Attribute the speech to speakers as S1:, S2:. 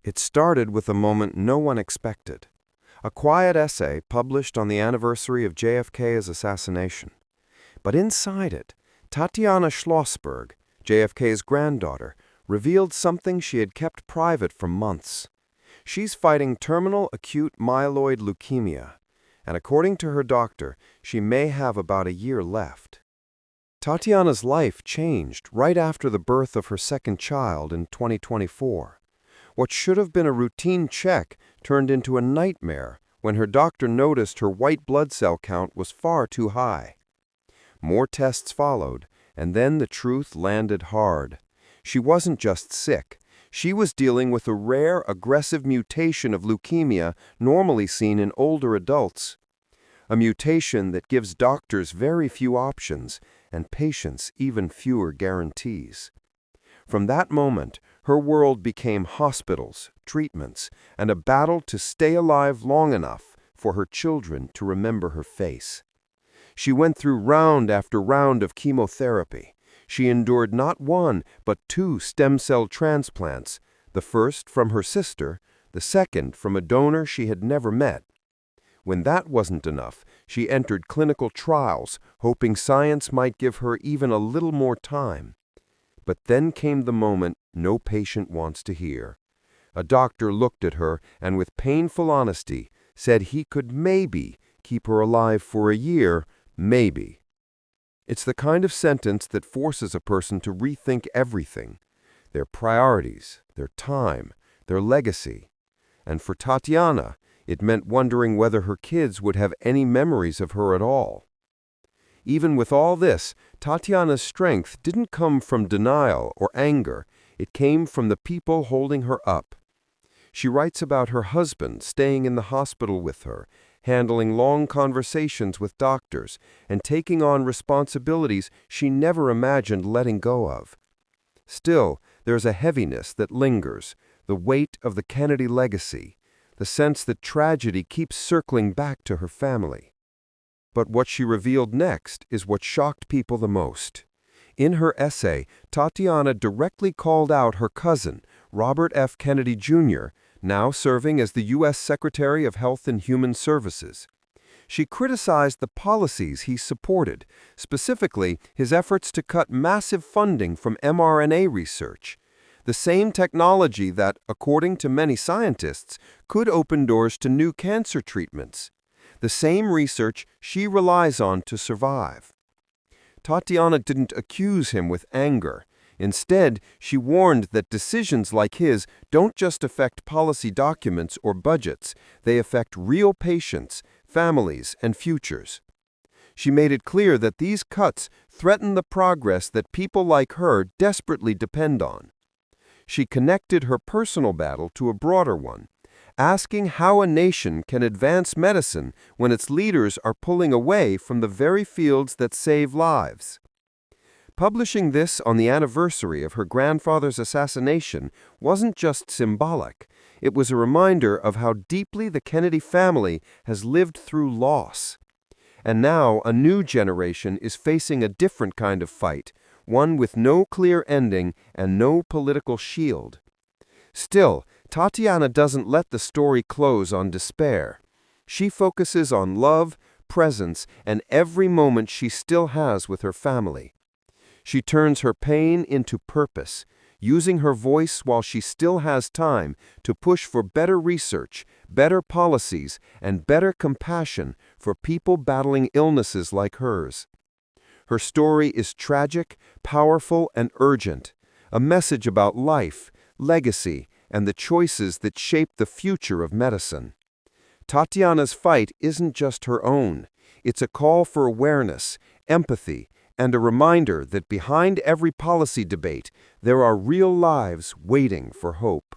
S1: It started with a moment no one expected. A quiet essay published on the anniversary of JFK's assassination. But inside it, Tatiana Schlossberg, JFK's granddaughter, revealed something she had kept private for months. She's fighting terminal acute myeloid leukemia, and according to her doctor, she may have about a year left. Tatiana's life changed right after the birth of her second child in 2024. What should have been a routine check turned into a nightmare when her doctor noticed her white blood cell count was far too high. More tests followed, and then the truth landed hard. She wasn't just sick. She was dealing with a rare, aggressive mutation of leukemia normally seen in older adults. A mutation that gives doctors very few options and patients even fewer guarantees. From that moment, her world became hospitals, treatments, and a battle to stay alive long enough for her children to remember her face. She went through round after round of chemotherapy. She endured not one, but 2 stem cell transplants, the first from her sister, the second from a donor she had never met. When that wasn't enough, she entered clinical trials, hoping science might give her even a little more time. But then came the moment no patient wants to hear. A doctor looked at her and with painful honesty said he could maybe keep her alive for a year, maybe. It's the kind of sentence that forces a person to rethink everything, their priorities, their time, their legacy. And for Tatiana, it meant wondering whether her kids would have any memories of her at all. Even with all this, Tatiana's strength didn't come from denial or anger. It came from the people holding her up. She writes about her husband staying in the hospital with her, handling long conversations with doctors, and taking on responsibilities she never imagined letting go of. Still, there's a heaviness that lingers, the weight of the Kennedy legacy, the sense that tragedy keeps circling back to her family. But what she revealed next is what shocked people the most. In her essay, Tatiana directly called out her cousin, Robert F. Kennedy Jr., now serving as the U.S. Secretary of Health and Human Services. She criticized the policies he supported, specifically his efforts to cut massive funding from mRNA research, the same technology that, according to many scientists, could open doors to new cancer treatments. The same research she relies on to survive. Tatiana didn't accuse him with anger. Instead, she warned that decisions like his don't just affect policy documents or budgets, they affect real patients, families, and futures. She made it clear that these cuts threaten the progress that people like her desperately depend on. She connected her personal battle to a broader one, asking how a nation can advance medicine when its leaders are pulling away from the very fields that save lives. Publishing this on the anniversary of her grandfather's assassination wasn't just symbolic. It was a reminder of how deeply the Kennedy family has lived through loss. And now a new generation is facing a different kind of fight, one with no clear ending and no political shield. Still, Tatiana doesn't let the story close on despair. She focuses on love, presence, and every moment she still has with her family. She turns her pain into purpose, using her voice while she still has time to push for better research, better policies, and better compassion for people battling illnesses like hers. Her story is tragic, powerful, and urgent, a message about life, legacy, and the choices that shape the future of medicine. Tatiana's fight isn't just her own. It's a call for awareness, empathy, and a reminder that behind every policy debate, there are real lives waiting for hope.